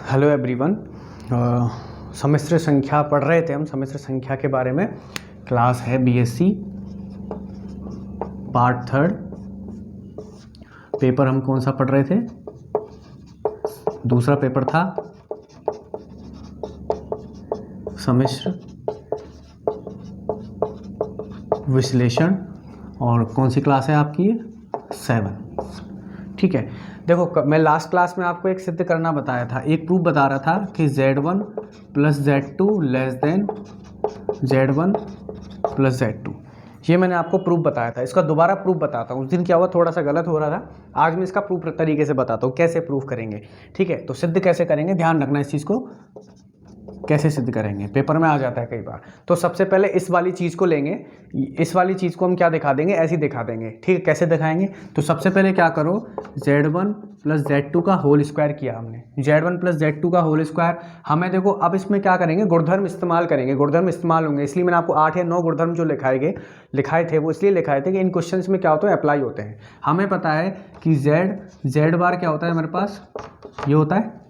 Hello everyone. सम्मिश्र संख्या पढ़ रहे थे हम। सम्मिश्र संख्या के बारे में क्लास है बीएससी पार्ट 3। पेपर हम कौन सा पढ़ रहे थे? दूसरा पेपर था सम्मिश्र विश्लेषण। और कौन सी क्लास है आपकी? ये 7। ठीक है, देखो मैं लास्ट क्लास में आपको एक सिद्ध करना बताया था, एक प्रूफ बता रहा था कि Z1 + Z2 less then Z1 + Z2। ये मैंने आपको प्रूफ बताया था। इसका दोबारा प्रूफ बताता हूँ। उस दिन क्या हुआ, थोड़ा सा गलत हो रहा था। आज मैं इसका प्रूफ तरीके से बताता हूँ कैसे प्रूफ करेंगे। ठीक है, तो सिद्ध कैसे करेंगे, ध्यान रखना इस चीज़ को, कैसे सिद्ध करेंगे, पेपर में आ जाता है कई बार। तो सबसे पहले इस वाली चीज़ को लेंगे। इस वाली चीज़ को हम क्या दिखा देंगे, ऐसे ही दिखा देंगे। ठीक है, कैसे दिखाएंगे? तो सबसे पहले क्या करो, Z1 + Z2 का होल स्क्वायर किया हमने। Z1 + Z2 का होल स्क्वायर हमें, देखो अब इसमें क्या करेंगे, गुणधर्म इस्तेमाल करेंगे। गुणधर्म इस्तेमाल होंगे, इसलिए मैंने आपको 8 या 9 गुणधर्म जो लिखाए थे वो इसलिए लिखाए थे कि इन क्वेश्चन में क्या होता है, अप्लाई होते हैं। हमें पता है कि Z बार क्या होता है हमारे पास, ये होता है।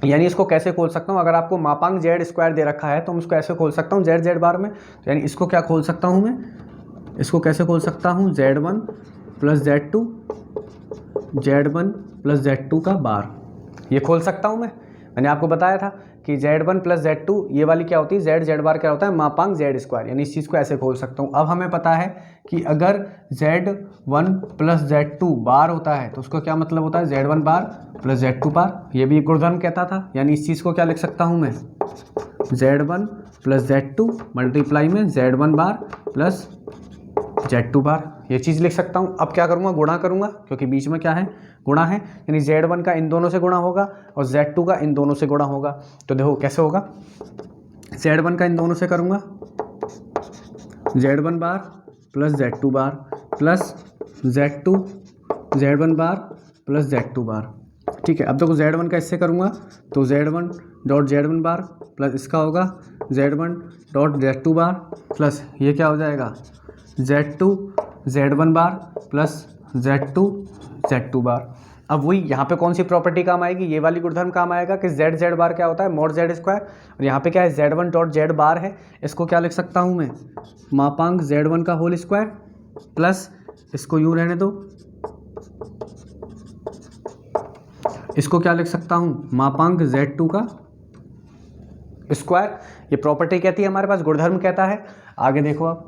यानी इसको कैसे खोल सकता हूँ, अगर आपको मापांक Z² दे रखा है तो मैं इसको ऐसे खोल सकता हूँ Z बार में। यानी इसको क्या खोल सकता हूँ मैं, इसको कैसे खोल सकता हूँ, Z1 + Z2, Z1 + Z2 का बार, ये खोल सकता हूँ मैं। मैंने आपको बताया था कि Z1 + Z2 ये वाली क्या होती है, Z बार क्या होता है, मापांक Z²। यानी इस चीज़ को ऐसे खोल सकता हूँ। अब हमें पता है कि अगर Z1 + Z2 बार होता है तो उसका क्या मतलब होता है, Z1 बार + Z2 बार। ये भी एक गुणधर्म कहता था। यानी इस चीज़ को क्या लिख सकता हूँ मैं, Z1 + Z2 मल्टीप्लाई में Z1 बार + Z2 बार, ये चीज़ लिख सकता हूँ। अब क्या करूँगा, गुणा करूँगा, क्योंकि बीच में क्या है, गुणा है। यानी Z1 का इन दोनों से गुणा होगा और Z2 का इन दोनों से गुणा होगा। तो देखो कैसे होगा, Z1 का इन दोनों से करूँगा, Z1 बार + Z2 बार प्लस Z2 Z1 बार + Z2 बार। ठीक है, अब देखो Z1 का इससे करूँगा तो Z1.Z1 बार प्लस इसका होगा Z1.Z2 बार प्लस ये क्या हो जाएगा, Z2 Z1 बार प्लस Z2 Z2 बार। अब वही यहाँ पे कौन सी प्रॉपर्टी काम आएगी, ये वाली गुणधर्म काम आएगा कि Z बार क्या होता है, mod Z²। और यहाँ पे क्या है, Z1.Z बार है। इसको क्या लिख सकता हूँ मैं, मापांक Z1 का होल स्क्वायर प्लस इसको यूँ रहने दो, इसको क्या लिख सकता हूँ, मापांक Z2 का स्क्वायर। ये प्रॉपर्टी कहती है हमारे पास, गुणधर्म कहता है। आगे देखो आप,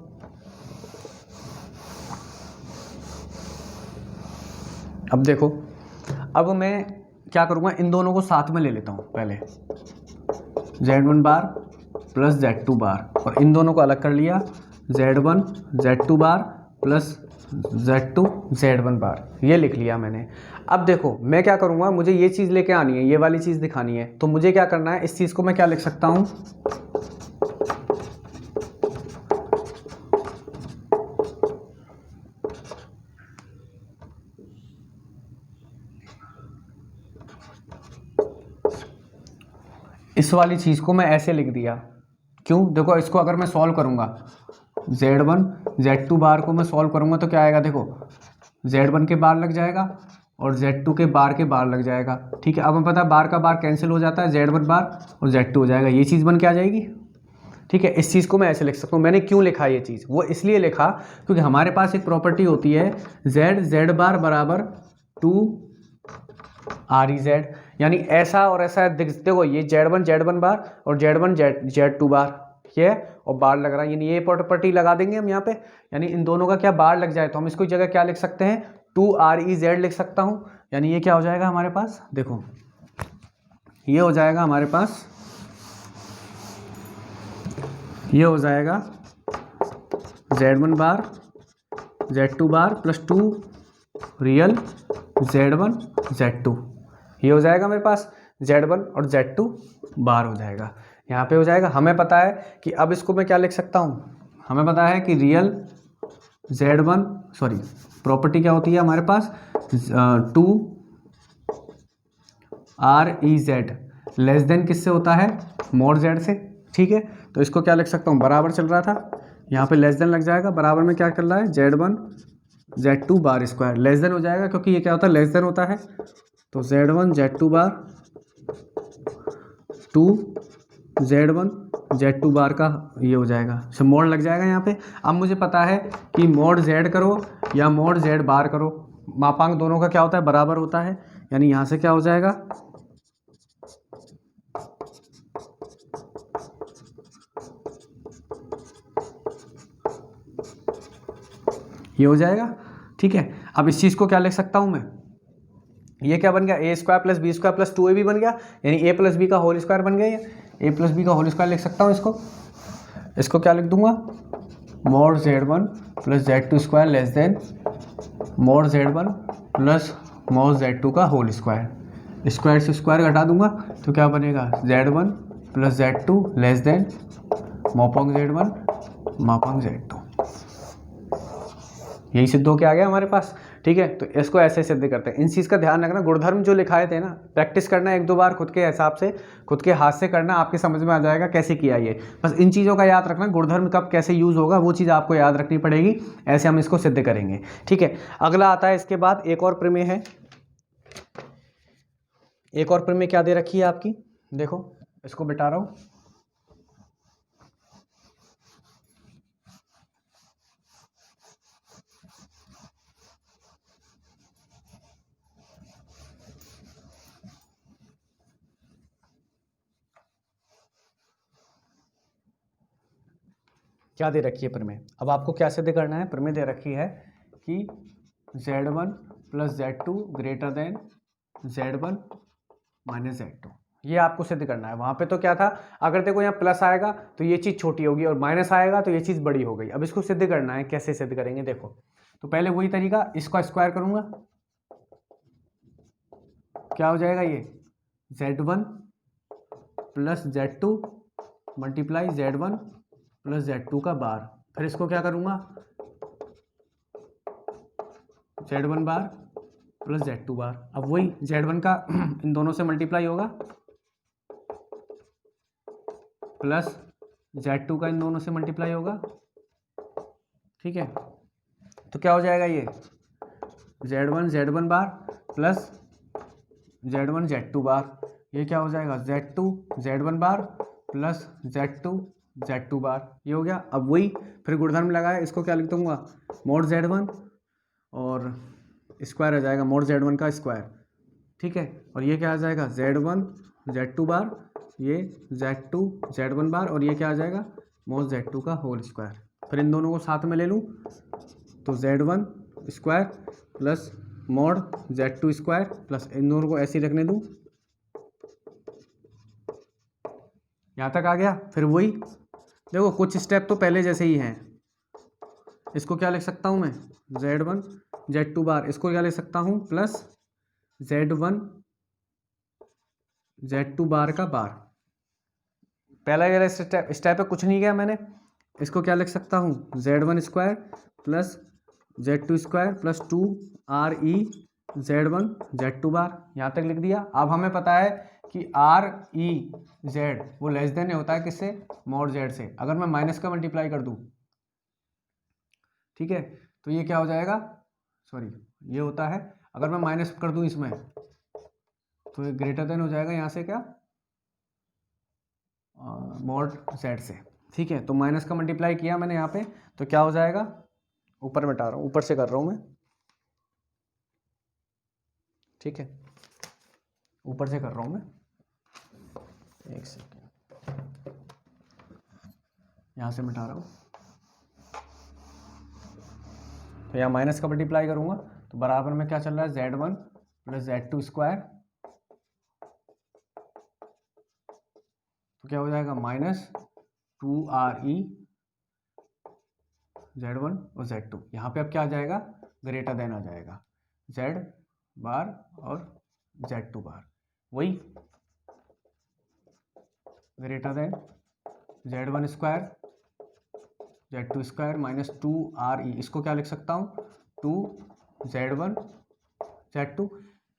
अब देखो, अब मैं क्या करूँगा, इन दोनों को साथ में ले लेता हूँ पहले, Z1 बार + Z2 बार, और इन दोनों को अलग कर लिया, Z1 Z2 बार प्लस Z2 Z1 बार, ये लिख लिया मैंने। अब देखो मैं क्या करूँगा, मुझे ये चीज़ लेके आनी है, ये वाली चीज़ दिखानी है। तो मुझे क्या करना है, इस चीज़ को मैं क्या लिख सकता हूँ, इस वाली चीज़ को मैं ऐसे लिख दिया। क्यों, देखो इसको अगर मैं सॉल्व करूँगा, Z1 Z2 बार को मैं सॉल्व करूँगा तो क्या आएगा, देखो Z1 के बार लग जाएगा और Z2 के बार लग जाएगा। ठीक है, अब हमें पता है बार का बार कैंसिल हो जाता है, Z1 बार और Z2 हो जाएगा, ये चीज़ बन के आ जाएगी। ठीक है, इस चीज़ को मैं ऐसे लिख सकता हूँ। मैंने क्यों लिखा ये चीज़, वो इसलिए लिखा क्योंकि हमारे पास एक प्रॉपर्टी होती है Z बार बराबर 2REZ। यानी ऐसा और ऐसा देखो, ये Z1 बार और Z1 Z2 बार ये और बार लग रहा है, यानी ये प्रॉपर्टी लगा देंगे हम यहाँ पे। यानी इन दोनों का क्या बार लग जाए तो हम इसको जगह क्या लिख सकते हैं, 2REZ लिख सकता हूँ। यानी ये क्या हो जाएगा हमारे पास, देखो ये हो जाएगा हमारे पास, ये हो जाएगा Z1 बार Z2 बार प्लस 2 रियल Z1 Z2, ये हो जाएगा मेरे पास Z1 और Z2 बार हो जाएगा, यहाँ पे हो जाएगा। हमें पता है कि अब इसको मैं क्या लिख सकता हूँ, हमें पता है कि रियल Z1, सॉरी प्रॉपर्टी क्या होती है हमारे पास, 2REZ लेस देन किससे होता है, mod Z से। ठीक है, तो इसको क्या लिख सकता हूँ, बराबर चल रहा था, यहाँ पे लेस देन लग जाएगा, बराबर में क्या कर रहा है, Z1 Z2 bar square less then हो जाएगा, क्योंकि ये क्या होता है, लेस देन होता है। तो Z1 Z2 bar to Z1 Z2 बार का ये हो जाएगा, सब मोड लग जाएगा यहाँ पे। अब मुझे पता है कि मोड Z करो या मोड Z बार करो, मापांक दोनों का क्या होता है, बराबर होता है। यानी यहाँ से क्या हो जाएगा, ये हो जाएगा। ठीक है, अब इस चीज़ को क्या लिख सकता हूँ मैं, ये क्या बन गया, A square plus B square plus 2ab बन गया, यानी ए प्लस बी का होल स्क्वायर बन गया। ये ए प्लस बी का होल स्क्वायर लिख सकता हूँ इसको क्या लिख दूंगा, mod Z1 plus Z2 square less than mod Z1 plus mod Z2 का होल स्क्वायर। स्क्वायर से स्क्वायर घटा दूंगा तो क्या बनेगा, Z1 plus Z2 less than मोपांग Z1 मापांग Z2। यही सिद्ध हो के आ गया हमारे पास। ठीक है, तो इसको ऐसे सिद्ध करते हैं। इन चीज़ का ध्यान रखना, गुणधर्म जो लिखाए थे ना, प्रैक्टिस करना एक दो बार खुद के हिसाब से, खुद के हाथ से करना, आपके समझ में आ जाएगा कैसे किया ये। बस इन चीज़ों का याद रखना, गुणधर्म कब कैसे यूज़ होगा वो चीज़ आपको याद रखनी पड़ेगी, ऐसे हम इसको सिद्ध करेंगे। ठीक है, अगला आता है इसके बाद एक और प्रमेय है। एक और प्रमेय क्या दे रखी है आपकी, देखो इसको बिठा रहा हूँ। क्या दे रखी है प्रमेय, अब आपको क्या सिद्ध करना है। प्रमेय दे रखी है कि Z1 plus Z2 greater than Z1 minus Z2, ये आपको सिद्ध करना है। वहाँ पे तो क्या था, अगर देखो यहाँ प्लस आएगा तो ये चीज़ छोटी होगी और माइनस आएगा तो ये चीज़ बड़ी हो गई। अब इसको सिद्ध करना है, कैसे सिद्ध करेंगे देखो। तो पहले वही तरीका, इसका स्क्वायर करूँगा, क्या हो जाएगा ये Z1 plus Z2 multiply Z1 plus Z2 का बार। फिर इसको क्या करूँगा, Z1 बार प्लस Z2 बार। अब वही Z1 का इन दोनों से मल्टीप्लाई होगा प्लस Z2 का इन दोनों से मल्टीप्लाई होगा। ठीक है, तो क्या हो जाएगा ये Z1 बार प्लस Z1 Z2 बार। ये क्या हो जाएगा Z2 Z1 बार प्लस Z2 Z2 बार। ये हो गया। अब वही फिर गुणधर्म लगाया, इसको क्या लिख दूंगा, मोड Z1 और स्क्वायर आ जाएगा मोड Z1 का स्क्वायर। ठीक है, और ये क्या आ जाएगा Z1 Z2 बार, ये Z2 Z1 बार, और ये क्या आ जाएगा मोड Z2 का होल स्क्वायर। फिर इन दोनों को साथ में ले लूँ तो Z1 square plus mod Z2 square plus इन दोनों को ऐसे ही रखने दूँ, यहाँ तक आ गया। फिर वही देखो कुछ स्टेप तो पहले जैसे ही हैं। इसको क्या लिख सकता हूँ मैं, Z1 Z2 बार, इसको क्या लिख सकता हूँ प्लस Z1 Z2 बार का बार। पहला स्टेप पे कुछ नहीं किया मैंने। इसको क्या लिख सकता हूँ, Z1 square plus Z2 square plus 2RE Z1 Z2 बार, यहाँ तक लिख दिया। अब हमें पता है कि RE Z वो लेस देन होता है किससे, मोड Z से। अगर मैं माइनस का मल्टीप्लाई कर दूँ, ठीक है, तो ये क्या हो जाएगा, सॉरी ये होता है, अगर मैं माइनस कर दूँ इसमें तो ये ग्रेटर देन हो जाएगा यहाँ से क्या, मोड Z से। ठीक है, तो माइनस का मल्टीप्लाई किया मैंने यहाँ पे, तो क्या हो जाएगा, ऊपर मिटा रहा हूँ, ऊपर से कर रहा हूँ मैं। ठीक है, ऊपर से कर रहा हूँ मैं, एक सेकेंड, यहाँ से मिटा रहा हूँ। तो यहाँ माइनस का मल्टीप्लाई करूँगा तो बराबर में क्या चल रहा है, Z1 प्लस Z2 स्क्वायर, तो क्या हो जाएगा माइनस 2RE Z1 और Z2। यहाँ पे अब क्या आ जाएगा, ग्रेटर देन आ जाएगा Z बार और Z2 बार। वही greater than Z1 square Z2 square minus 2RE, इसको क्या लिख सकता हूँ 2Z1 Z2।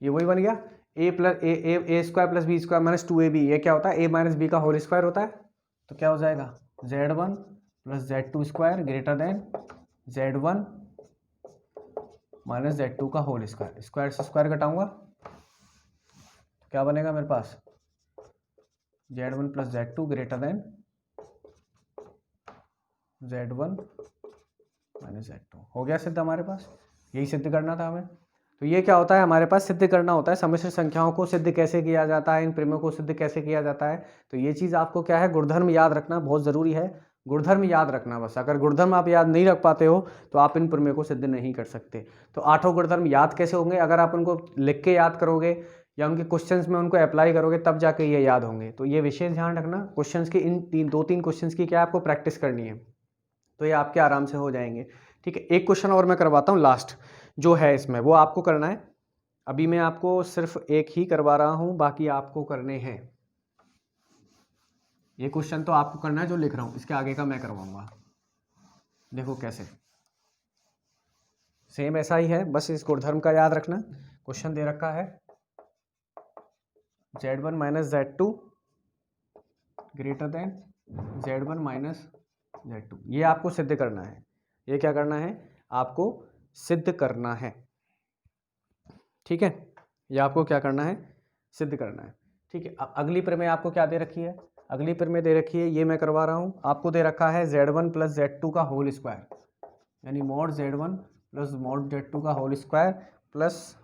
ये वही बन गया A plus A square plus B square minus 2AB। ये क्या होता है, ए माइनस बी का होल स्क्वायर होता है। तो क्या हो जाएगा Z1 plus Z2 square greater than Z1 minus Z2 का होल स्क्वायर। स्क्वायर से स्क्वायर घटाऊंगा क्या बनेगा मेरे पास, Z1 plus Z2 greater than Z1 minus Z2। हो गया सिद्ध हमारे पास, यही सिद्ध करना था हमें। तो ये क्या होता है हमारे पास, सिद्ध करना होता है सम्मिश्र संख्याओं को सिद्ध कैसे किया जाता है, इन प्रमेयों को सिद्ध कैसे किया जाता है। तो ये चीज़ आपको क्या है, गुणधर्म याद रखना बहुत ज़रूरी है, गुणधर्म याद रखना बस। अगर गुणधर्म आप याद नहीं रख पाते हो तो आप इन प्रमेयों को सिद्ध नहीं कर सकते। तो 8 गुणधर्म याद कैसे होंगे, अगर आप उनको लिख के याद करोगे या उनके क्वेश्चंस में उनको अप्लाई करोगे तब जाके ये याद होंगे। तो ये विशेष ध्यान रखना, क्वेश्चंस की इन 2-3 क्वेश्चंस की क्या आपको प्रैक्टिस करनी है, तो ये आपके आराम से हो जाएंगे। ठीक है, एक क्वेश्चन और मैं करवाता हूँ लास्ट जो है इसमें, वो आपको करना है। अभी मैं आपको सिर्फ एक ही करवा रहा हूँ, बाकी आपको करने हैं। ये क्वेश्चन तो आपको करना है जो लिख रहा हूँ, इसके आगे का मैं करवाऊंगा। देखो कैसे, सेम ऐसा ही है, बस इस गुणधर्म का याद रखना। क्वेश्चन दे रखा है Z1 minus Z2 greater than Z1 minus Z2। ये आपको सिद्ध करना है। ये क्या करना है, आपको सिद्ध करना है। ठीक है, ये आपको क्या करना है, सिद्ध करना है। ठीक है, अब अगली प्रमेय आपको क्या दे रखी है, अगली प्रमेय दे रखी है, ये मैं करवा रहा हूँ। आपको दे रखा है Z1 प्लस Z2 का होल स्क्वायर, यानी mod Z1 plus mod Z2 का whole square plus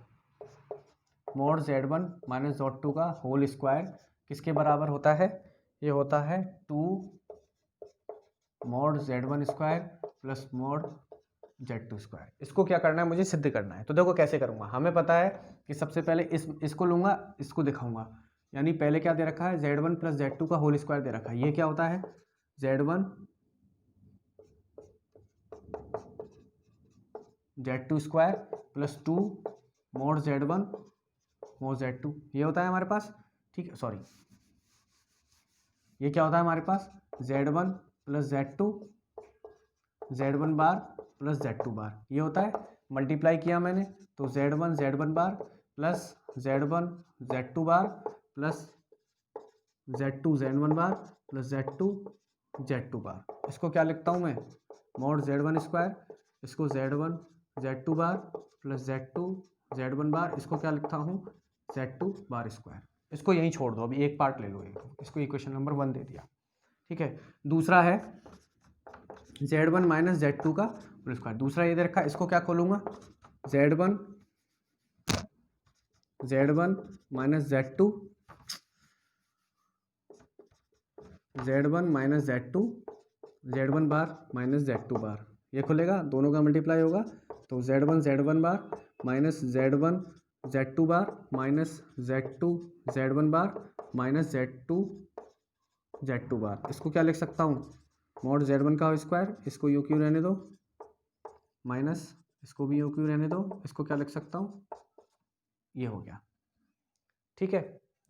mod Z1 minus Z2 का होल स्क्वायर किसके बराबर होता है, ये होता है 2 mod Z1 square plus mod Z2 square. इसको क्या करना है, मुझे सिद्ध करना है। तो देखो कैसे करूँगा, हमें पता है कि सबसे पहले इसको लूँगा, इसको दिखाऊंगा। यानी पहले क्या दे रखा है, Z1 प्लस Z2 का होल स्क्वायर दे रखा है। ये क्या होता है, Z1 Z2 square plus 2 mod Z1 mod Z2, ये होता है हमारे पास। ठीक है, सॉरी, ये क्या होता है हमारे पास, Z1 प्लस Z2 Z1 बार प्लस Z2 बार, ये होता है। मल्टीप्लाई किया मैंने तो Z1 बार प्लस Z1 Z2 बार प्लस Z2 Z1 बार प्लस Z2 बार। इसको क्या लिखता हूँ मैं, मॉड Z1 स्क्वायर, इसको Z1 Z2 बार प्लस Z2 Z1 बार, इसको क्या लिखता हूँ, Z2 बार स्क्वायर। इसको यहीं छोड़ दो, अभी एक पार्ट ले लो, इसको इक्वेशन नंबर 1 दे दिया। ठीक है, दूसरा है Z1 माइनस Z2 का होल स्क्वायर, दूसरा ये दे रखा है। इसको क्या खोलूँगा, Z1 minus Z2 Z1 minus Z2 Z1 बार माइनस Z2 बार, ये खुलेगा, दोनों का मल्टीप्लाई होगा तो Z1 बार माइनस Z1 Z2 बार माइनस Z2 Z1 बार माइनस Z2 बार। इसको क्या लिख सकता हूँ, मॉड Z1 का होल स्क्वायर, इसको यू क्यू रहने दो, माइनस इसको भी यू क्यू रहने दो, इसको क्या लिख सकता हूँ, ये हो गया। ठीक है,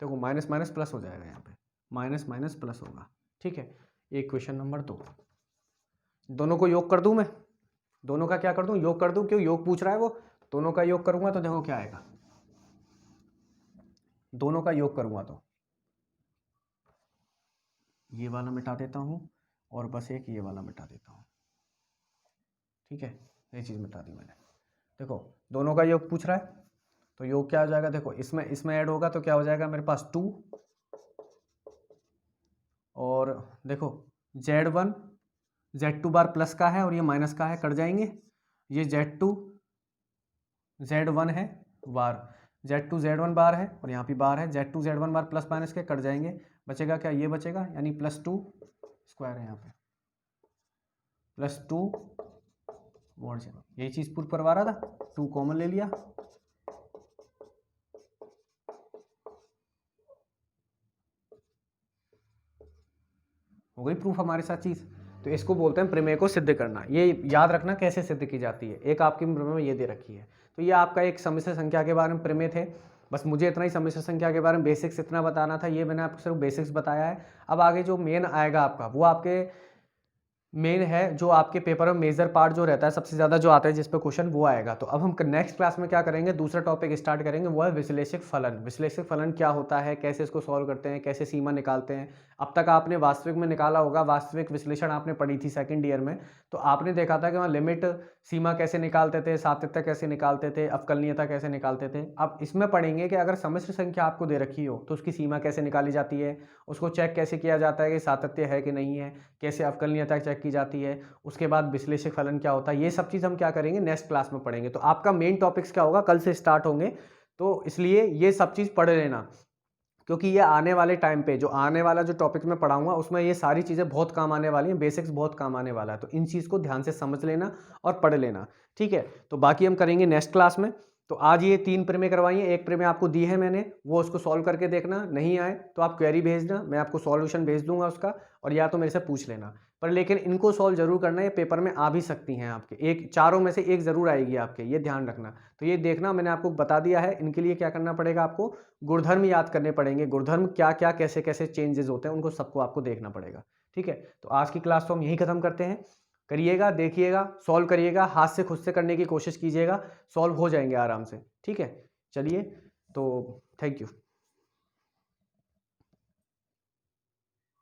देखो माइनस माइनस प्लस हो जाएगा, यहाँ पे माइनस माइनस प्लस होगा। ठीक है, एक क्वेश्चन नंबर 2, दोनों को योग कर दूं मैं, दोनों का क्या कर दूं, योग कर दूं, क्यों योग पूछ रहा है वो। दोनों का योग करूंगा तो देखो क्या आएगा, दोनों का योग करूंगा तो ये वाला मिटा देता हूं और बस एक ये वाला मिटा देता हूं। ठीक है, ये चीज़ मिटा दी मैंने। देखो दोनों का योग पूछ रहा है तो योग क्या हो जाएगा, देखो इसमें ऐड होगा तो क्या हो जाएगा मेरे पास 2, और देखो Z1 Z2 बार प्लस का है और ये माइनस का है, कट जाएंगे। ये Z2 Z1 है बार, Z2 Z1 बार है और यहाँ पे बार है, Z2 Z1 बार प्लस माइनस के कट जाएंगे, बचेगा क्या, ये बचेगा, यानी +2 स्क्वायर है यहाँ पे, +2 मॉड Z1। यही चीज़ प्रूफ करवा रहा था, 2 कॉमन ले लिया, हो गई प्रूफ हमारे साथ चीज़। तो इसको बोलते हैं प्रमेय को सिद्ध करना। ये याद रखना कैसे सिद्ध की जाती है, एक आपकी प्रमेय में ये दे रखी है। तो ये आपका एक सम्मिश्र संख्या के बारे में प्रमेय थे, बस मुझे इतना ही सम्मिश्र संख्या के बारे में बेसिक्स इतना बताना था, ये मैंने आपको सिर्फ बेसिक्स बताया है। अब आगे जो मेन आएगा आपका, वो आपके मेन है, जो आपके पेपर में मेजर पार्ट जो रहता है, सबसे ज़्यादा जो आता है जिस पे क्वेश्चन, वो आएगा। तो अब हम नेक्स्ट क्लास में क्या करेंगे, दूसरा टॉपिक स्टार्ट करेंगे, वो है विश्लेषक फलन। विश्लेषक फलन क्या होता है, कैसे इसको सॉल्व करते हैं, कैसे सीमा निकालते हैं। अब तक आपने वास्तविक में निकाला होगा, वास्तविक विश्लेषण आपने पढ़ी थी सेकंड ईयर में, तो आपने देखा था कि वहाँ लिमिट सीमा कैसे निकालते थे, सातत्य कैसे निकालते थे, अवकलनीयता कैसे निकालते थे। अब इसमें पढ़ेंगे कि अगर सम्मिश्र संख्या आपको दे रखी हो तो उसकी सीमा कैसे निकाली जाती है, उसको चेक कैसे किया जाता है कि सातत्य है कि नहीं है, कैसे अवकलनीयता चेक की जाती है, उसके बाद विश्लेषक फलन क्या होता है, ये सब चीज़ हम क्या करेंगे नेक्स्ट क्लास में पढ़ेंगे। तो आपका मेन टॉपिक्स क्या होगा, कल से स्टार्ट होंगे, तो इसलिए ये सब चीज़ पढ़ लेना, क्योंकि ये आने वाले टाइम पे जो आने वाला जो टॉपिक मैं पढ़ाऊंगा उसमें ये सारी चीज़ें बहुत काम आने वाली हैं, बेसिक्स बहुत काम आने वाला है। तो इन चीज़ को ध्यान से समझ लेना और पढ़ लेना, ठीक है। तो बाकी हम करेंगे नेक्स्ट क्लास में। तो आज ये 3 प्रेमे करवाई हैं, एक प्रेमे आपको दी है मैंने, वो उसको सॉल्व करके देखना, नहीं आए तो आप क्वेरी भेजना, मैं आपको सॉल्यूशन भेज दूंगा उसका, और या तो मेरे से पूछ लेना। पर लेकिन इनको सॉल्व जरूर करना, ये पेपर में आ भी सकती हैं आपके, एक चारों में से एक जरूर आएगी आपके, ये ध्यान रखना। तो ये देखना, मैंने आपको बता दिया है। इनके लिए क्या करना पड़ेगा, आपको गुणधर्म याद करने पड़ेंगे, गुणधर्म क्या क्या कैसे कैसे चेंजेस होते हैं उनको सबको आपको देखना पड़ेगा, ठीक है। तो आज की क्लास तो हम यही खत्म करते हैं। करिएगा, देखिएगा, सॉल्व करिएगा, हाथ से खुद से करने की कोशिश कीजिएगा, सॉल्व हो जाएंगे आराम से, ठीक है। चलिए, तो थैंक यू।